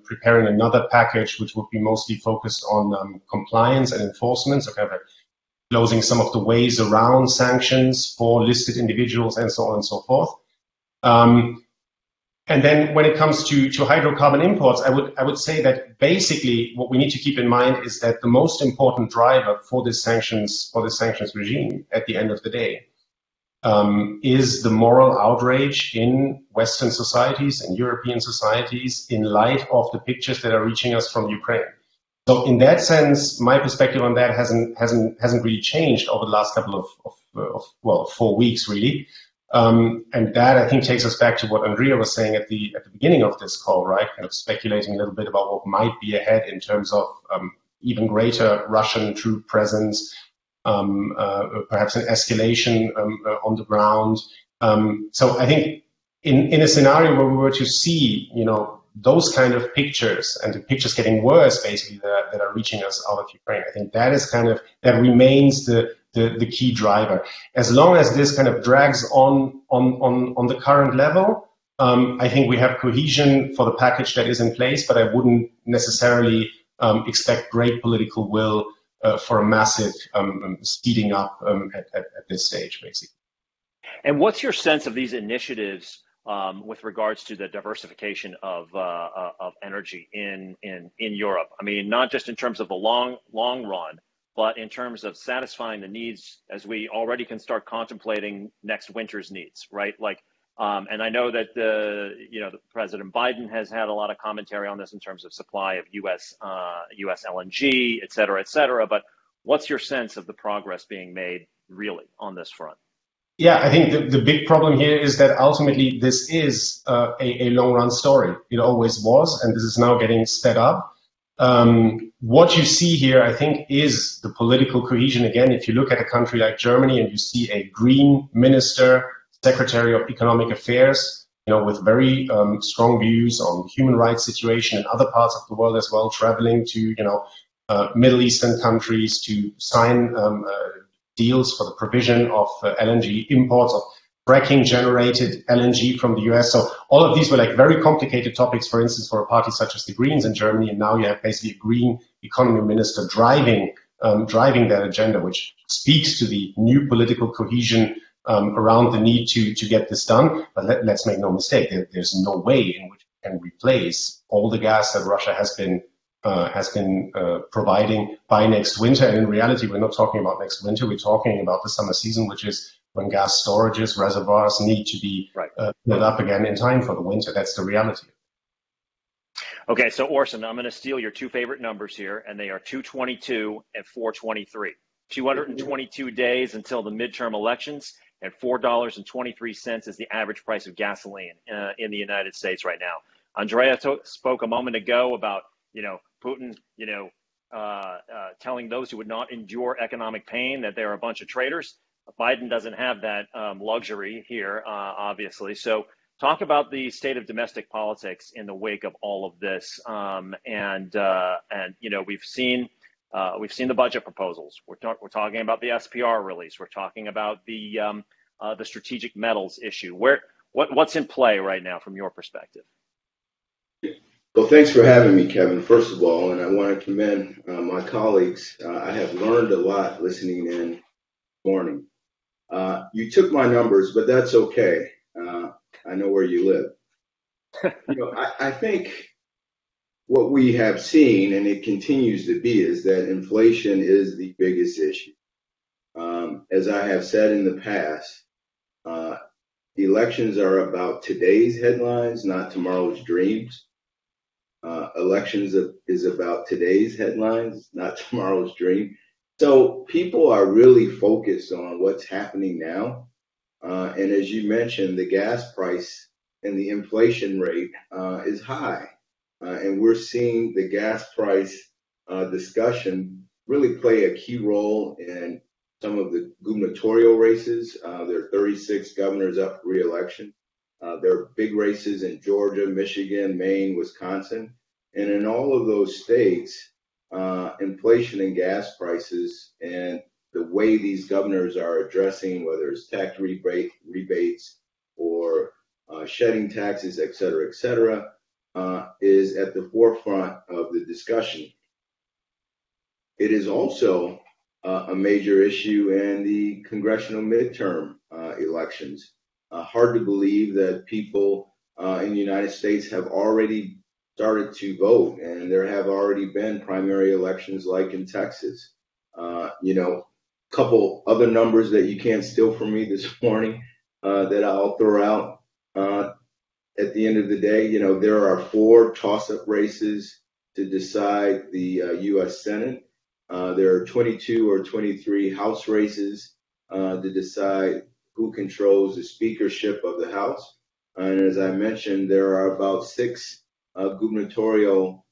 preparing another package, which would be mostly focused on compliance and enforcement, so kind of closing some of the ways around sanctions for listed individuals and so on and so forth. And then when it comes to hydrocarbon imports, I would say that basically what we need to keep in mind is that the most important driver for this sanctions regime at the end of the day is the moral outrage in Western societies and European societies in light of the pictures that are reaching us from Ukraine. So in that sense, my perspective on that hasn't really changed over the last couple of 4 weeks, really. And that, I think, takes us back to what Andrea was saying at the beginning of this call, right? Kind of speculating a little bit about what might be ahead in terms of even greater Russian troop presence, perhaps an escalation on the ground. So I think in a scenario where we were to see, those kind of pictures and the pictures getting worse, basically, that are reaching us out of Ukraine, I think that is that remains the key driver. As long as this kind of drags on the current level, I think we have cohesion for the package that is in place, but I wouldn't necessarily expect great political will for a massive speeding up at this stage, basically. And what's your sense of these initiatives with regards to the diversification of energy in Europe? I mean, not just in terms of the long run, but in terms of satisfying the needs as we already can start contemplating next winter's needs, right? Like, and I know that the President Biden has had a lot of commentary on this in terms of supply of U.S. LNG, et cetera, but what's your sense of the progress being made really on this front? Yeah, I think the big problem here is that ultimately this is a long-run story. It always was, and this is now getting sped up. What you see here, I think, is the political cohesion. Again, if you look at a country like Germany and you see a green minister, secretary of economic affairs, with very strong views on the human rights situation in other parts of the world as well, traveling to, Middle Eastern countries to sign deals for the provision of LNG imports, of fracking generated LNG from the US. So all of these were like very complicated topics, for instance, for a party such as the Greens in Germany. And now you have basically a green economy minister driving that agenda, which speaks to the new political cohesion around the need to get this done. But let's make no mistake, there's no way in which we can replace all the gas that Russia has been providing by next winter. And in reality, we're not talking about next winter. We're talking about the summer season, which is when gas storages, reservoirs need to be filled up again in time for the winter. That's the reality. Okay, so Orson, I'm going to steal your two favorite numbers here, and they are 222 and 423. 222 days until the midterm elections, and $4.23 is the average price of gasoline in the United States right now. Andrea spoke a moment ago about, Putin, telling those who would not endure economic pain that they're a bunch of traitors. Biden doesn't have that luxury here, obviously. So talk about the state of domestic politics in the wake of all of this. We've seen the budget proposals. We're talking about the SPR release. We're talking about the strategic metals issue. What's in play right now from your perspective? Well, thanks for having me, Kevin, first of all, and I want to commend my colleagues. I have learned a lot listening in this morning. You took my numbers, but that's okay. I know where you live. I think what we have seen, and it continues to be, is that inflation is the biggest issue. As I have said in the past, elections are about today's headlines, not tomorrow's dreams. Elections is about today's headlines, not tomorrow's dream. So people are really focused on what's happening now. And as you mentioned, the gas price and the inflation rate is high. And we're seeing the gas price discussion really play a key role in some of the gubernatorial races. There are 36 governors up for re-election. There are big races in Georgia, Michigan, Maine, Wisconsin. And in all of those states, inflation and gas prices and the way these governors are addressing, whether it's tax rebates or shedding taxes, et cetera, is at the forefront of the discussion. It is also a major issue in the congressional midterm elections. Hard to believe that people in the United States have already started to vote, and there have already been primary elections like in Texas. Couple other numbers that you can't steal from me this morning that I'll throw out. At the end of the day, there are 4 toss-up races to decide the U.S. Senate. There are 22 or 23 House races to decide who controls the speakership of the House. And as I mentioned, there are about 6 gubernatorial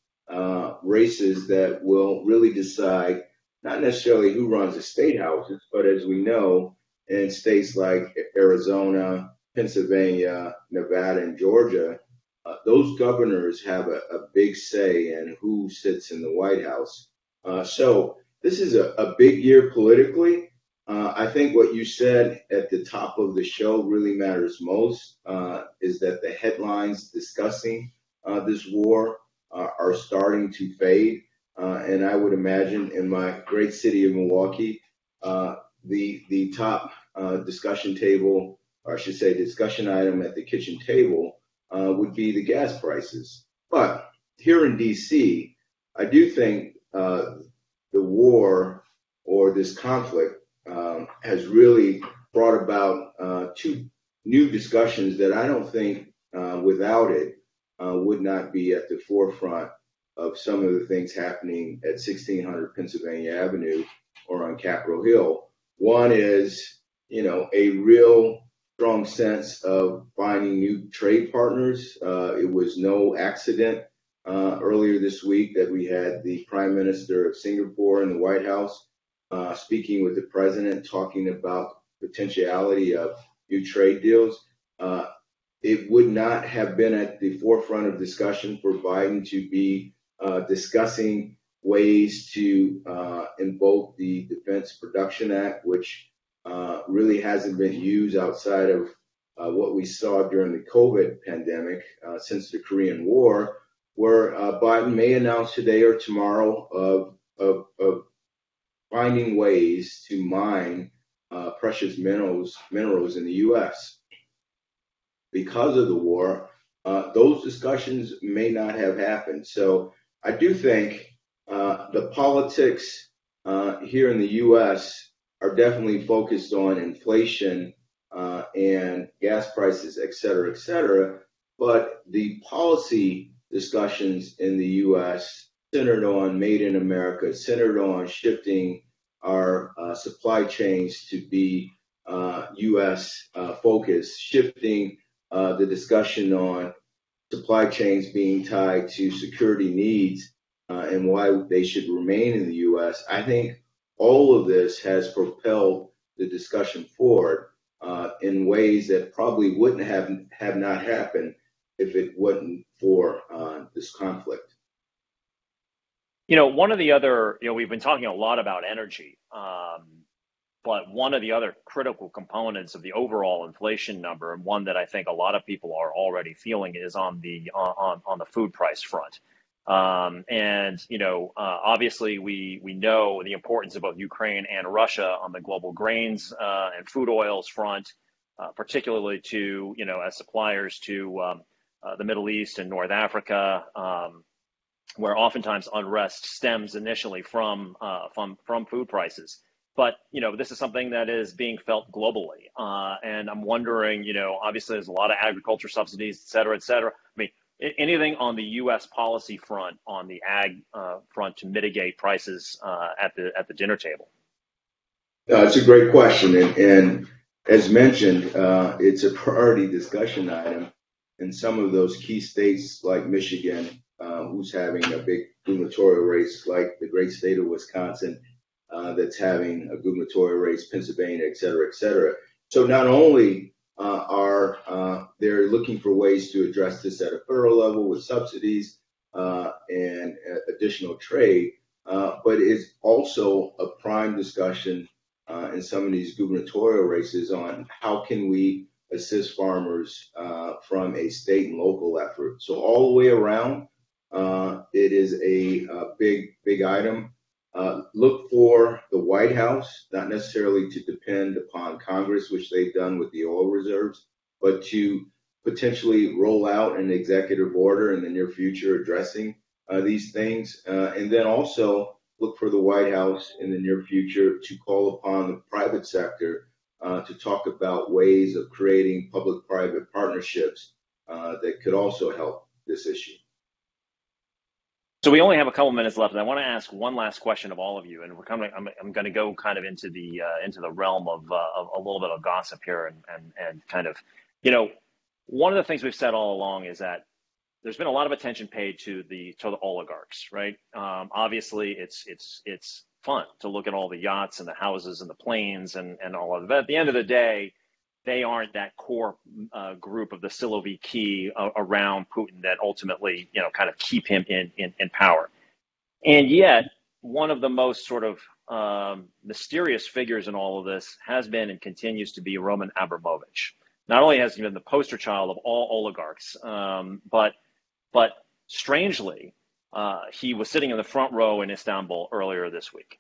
races that will really decide not necessarily who runs the state houses, but as we know, in states like Arizona, Pennsylvania, Nevada, and Georgia, those governors have a big say in who sits in the White House. So this is a big year politically. I think what you said at the top of the show really matters most, is that the headlines discussing this war are starting to fade. And I would imagine in my great city of Milwaukee, the top discussion table, or I should say discussion item at the kitchen table, would be the gas prices. But here in DC, I do think the war or this conflict has really brought about 2 new discussions that I don't think without it would not be at the forefront of some of the things happening at 1600 Pennsylvania Avenue or on Capitol Hill. One is, a real strong sense of finding new trade partners. It was no accident earlier this week that we had the Prime Minister of Singapore in the White House speaking with the president, talking about potentiality of new trade deals. It would not have been at the forefront of discussion for Biden to be discussing ways to invoke the Defense Production Act, which really hasn't been used outside of what we saw during the COVID pandemic since the Korean War, where Biden may announce today or tomorrow of finding ways to mine precious minerals in the U.S. Because of the war, those discussions may not have happened. So I do think the politics here in the U.S. are definitely focused on inflation and gas prices, et cetera, but the policy discussions in the U.S. centered on Made in America, centered on shifting our supply chains to be U.S. focused, shifting the discussion on supply chains being tied to security needs and why they should remain in the U.S. I think all of this has propelled the discussion forward in ways that probably wouldn't have not happened if it wasn't for this conflict. One of the other, we've been talking a lot about energy, but one of the other critical components of the overall inflation number, and one that I think a lot of people are already feeling, is on the food price front. Obviously we know the importance of both Ukraine and Russia on the global grains and food oils front, particularly to, as suppliers to the Middle East and North Africa, where oftentimes unrest stems initially from food prices. But, this is something that is being felt globally. And I'm wondering, obviously there's a lot of agriculture subsidies, et cetera, et cetera. I mean, anything on the U.S. policy front, on the ag front, to mitigate prices at the dinner table? It's a great question. And as mentioned, it's a priority discussion item in some of those key states like Michigan, who's having a big gubernatorial race, like the great state of Wisconsin, that's having a gubernatorial race, Pennsylvania, et cetera, et cetera. So not only are they're looking for ways to address this at a federal level with subsidies and additional trade, but it's also a prime discussion in some of these gubernatorial races on how can we assist farmers from a state and local effort. So all the way around, it is a big item. Look for the White House, not necessarily to depend upon Congress, which they've done with the oil reserves, but to potentially roll out an executive order in the near future addressing these things. And then also look for the White House in the near future to call upon the private sector to talk about ways of creating public-private partnerships that could also help this issue. So we only have a couple minutes left, and I want to ask one last question of all of you. And I'm going to go kind of into the realm of a little bit of gossip here, and kind of, one of the things we've said all along is that there's been a lot of attention paid to the oligarchs, right? Obviously, it's fun to look at all the yachts and the houses and the planes and all of that. At the end of the day, they aren't that core group of the Siloviki around Putin that ultimately, kind of keep him in power. And yet, one of the most sort of mysterious figures in all of this has been and continues to be Roman Abramovich. Not only has he been the poster child of all oligarchs, but strangely, he was sitting in the front row in Istanbul earlier this week.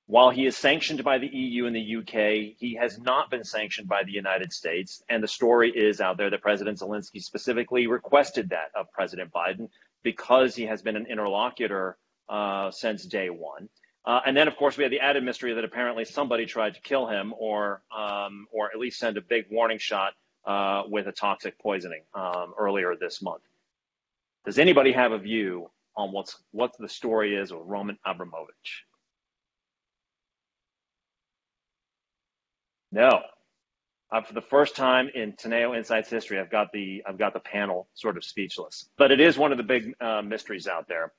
While he is sanctioned by the EU and the UK, he has not been sanctioned by the United States. And the story is out there that President Zelensky specifically requested that of President Biden because he has been an interlocutor since day one. And then, of course, we had the added mystery that apparently somebody tried to kill him or at least send a big warning shot with a toxic poisoning earlier this month. Does anybody have a view on what the story is with Roman Abramovich? No. For the first time in Teneo Insights history, I've got the panel sort of speechless. But it is one of the big mysteries out there.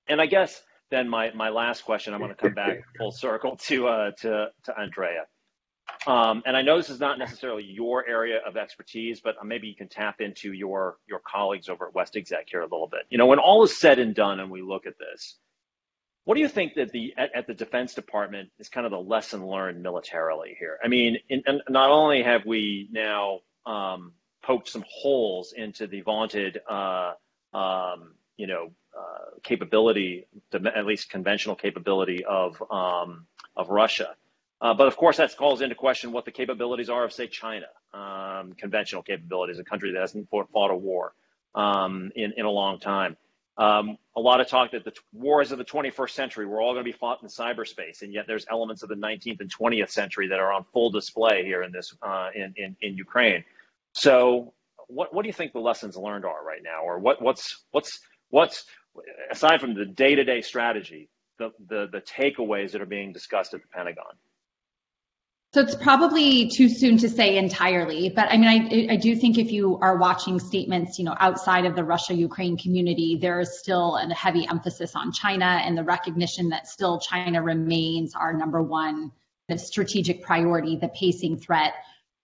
And I guess then my last question, I'm going to come back full circle to Andrea. And I know this is not necessarily your area of expertise, but maybe you can tap into your colleagues over at WestExec here a little bit. When all is said and done and we look at this, what do you think that at the Defense Department is kind of the lesson learned militarily here? I mean, and not only have we now poked some holes into the vaunted, capability, at least conventional capability of Russia, but of course that calls into question what the capabilities are of, say, China, conventional capabilities, a country that hasn't fought a war in a long time. A lot of talk that the wars of the 21st century were all going to be fought in cyberspace, and yet there's elements of the 19th and 20th century that are on full display here in this in Ukraine. So, what do you think the lessons learned are right now, or what's aside from the day-to-day strategy? the takeaways that are being discussed at the Pentagon? So it's probably too soon to say entirely, but I mean, I do think if you are watching statements, outside of the Russia-Ukraine community, there is still a heavy emphasis on China and the recognition that still China remains our number one strategic priority, the pacing threat,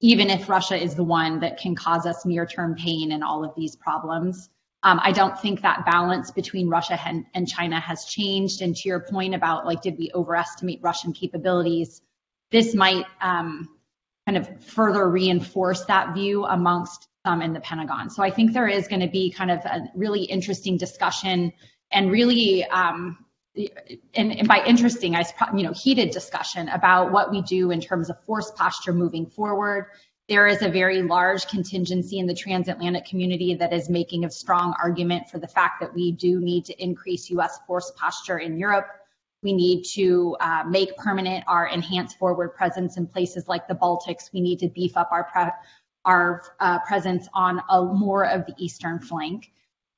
even if Russia is the one that can cause us near-term pain in all of these problems. I don't think that balance between Russia and China has changed. And to your point about did we overestimate Russian capabilities? This might kind of further reinforce that view amongst some in the Pentagon. So I think there is going to be kind of a really interesting discussion, and really, and by interesting, heated discussion about what we do in terms of force posture moving forward. There is a very large contingency in the transatlantic community that is making a strong argument for the fact that we do need to increase U.S. force posture in Europe. We need to make permanent our enhanced forward presence in places like the Baltics. We need to beef up our presence on more of the eastern flank.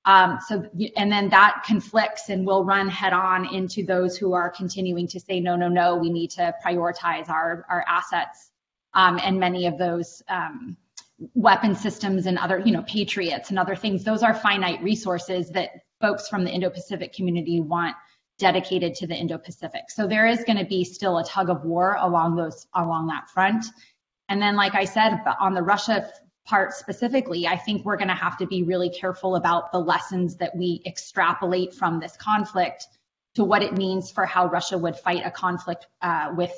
And then that conflicts and will run head on into those who are continuing to say, no, we need to prioritize our assets. And many of those weapon systems and other, Patriots and other things, those are finite resources that folks from the Indo-Pacific community want dedicated to the Indo-Pacific. So there is going to be still a tug of war along that front. And then, like I said, on the Russia part specifically, I think we're going to have to be really careful about the lessons that we extrapolate from this conflict to what it means for how Russia would fight a conflict with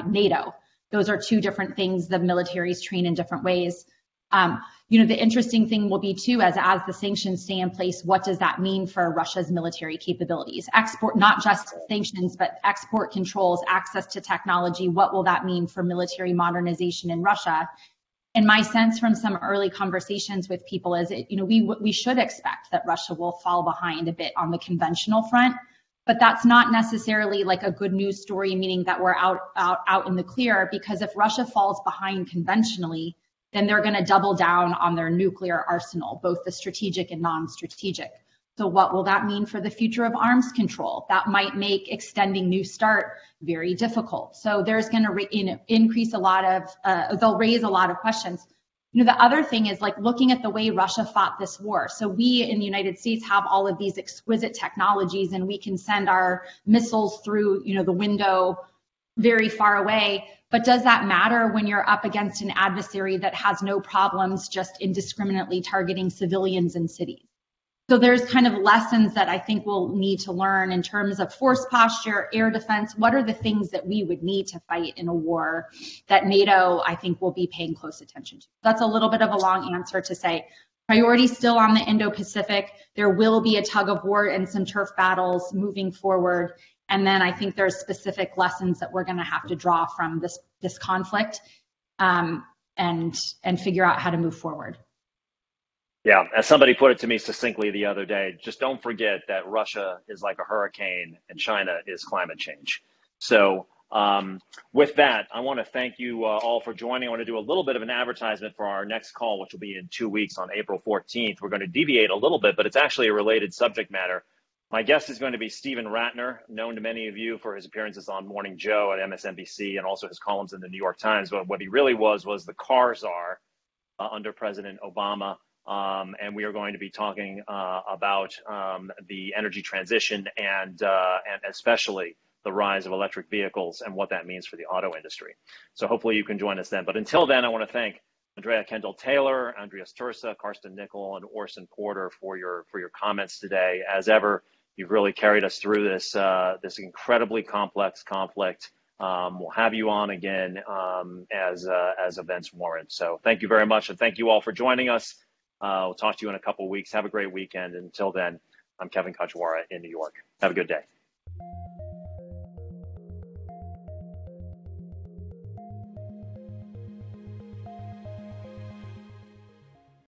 NATO. Those are two different things. The militaries train in different ways. The interesting thing will be too, as the sanctions stay in place, what does that mean for Russia's military capabilities? Export, not just sanctions, but export controls, access to technology. What will that mean for military modernization in Russia? And my sense from some early conversations with people is, we should expect that Russia will fall behind a bit on the conventional front, but that's not necessarily like a good news story, meaning that we're out in the clear, because if Russia falls behind conventionally, then they're going to double down on their nuclear arsenal, both the strategic and non-strategic. So what will that mean for the future of arms control? That might make extending New START very difficult. So there's going to increase a lot of, they'll raise a lot of questions. The other thing is looking at the way Russia fought this war. So we in the United States have all of these exquisite technologies, and we can send our missiles through, the window very far away. But does that matter when you're up against an adversary that has no problems just indiscriminately targeting civilians in cities? So there's kind of lessons that I think we'll need to learn in terms of force posture, air defense. What are the things that we would need to fight in a war that NATO, I think, will be paying close attention to? That's a little bit of a long answer to say priority still on the Indo-Pacific. There will be a tug of war and some turf battles moving forward. And then I think there's specific lessons that we're going to have to draw from this conflict and figure out how to move forward. Yeah, as somebody put it to me succinctly the other day, just don't forget that Russia is like a hurricane and China is climate change. So with that, I want to thank you all for joining. I want to do a little bit of an advertisement for our next call, which will be in 2 weeks on April 14th. We're going to deviate a little bit, but it's actually a related subject matter. My guest is going to be Stephen Ratner, known to many of you for his appearances on Morning Joe at MSNBC and also his columns in the New York Times. But what he really was the car czar under President Obama. And we are going to be talking about the energy transition and especially the rise of electric vehicles and what that means for the auto industry. So hopefully you can join us then. But until then, I want to thank Andrea Kendall-Taylor, Andrius Tursa, Carsten Nickel, and Orson Porter for your comments today. As ever, you've really carried us through this incredibly complex conflict. We'll have you on again as events warrant. So thank you very much, and thank you all for joining us. We'll talk to you in a couple of weeks. Have a great weekend. Until then, I'm Kevin Kajiwara in New York. Have a good day.